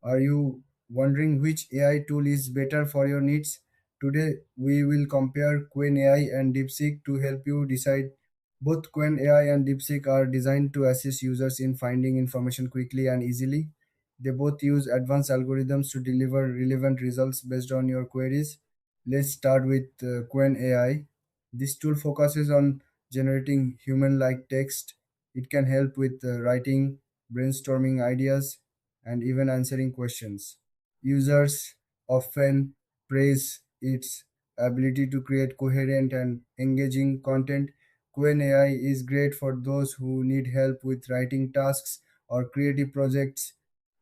Are you wondering which AI tool is better for your needs? Today, we will compare Qwen AI and DeepSeek to help you decide. Both Qwen AI and DeepSeek are designed to assist users in finding information quickly and easily. They both use advanced algorithms to deliver relevant results based on your queries. Let's start with Qwen AI. This tool focuses on generating human like text. It can help with writing, brainstorming ideas, and even answering questions. Users often praise its ability to create coherent and engaging content. Qwen AI is great for those who need help with writing tasks or creative projects.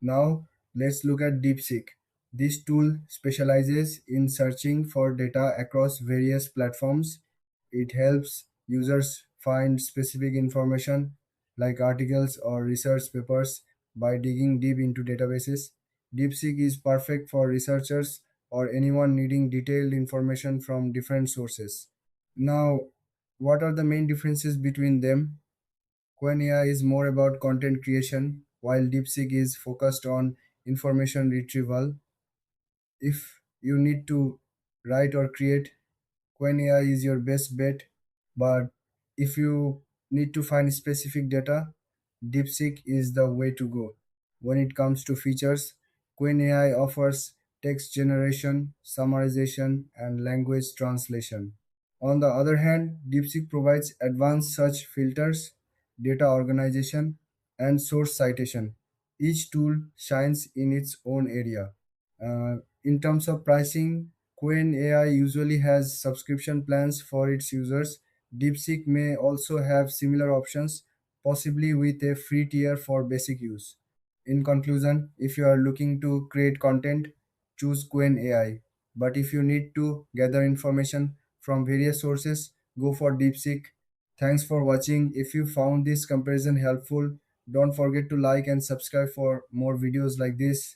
Now, let's look at DeepSeek. This tool specializes in searching for data across various platforms. It helps users find specific information like articles or research papers by digging deep into databases. DeepSeek is perfect for researchers or anyone needing detailed information from different sources. Now, what are the main differences between them? Qwen AI is more about content creation, while DeepSeek is focused on information retrieval. If you need to write or create, Qwen AI is your best bet. But if you need to find specific data, DeepSeek is the way to go. When it comes to features, Qwen AI offers text generation, summarization, and language translation. On the other hand, DeepSeek provides advanced search filters, data organization, and source citation. Each tool shines in its own area. In terms of pricing, Qwen AI usually has subscription plans for its users. DeepSeek may also have similar options, possibly with a free tier for basic use. In conclusion, if you are looking to create content, choose Qwen AI. But if you need to gather information from various sources, go for DeepSeek. Thanks for watching. If you found this comparison helpful, don't forget to like and subscribe for more videos like this.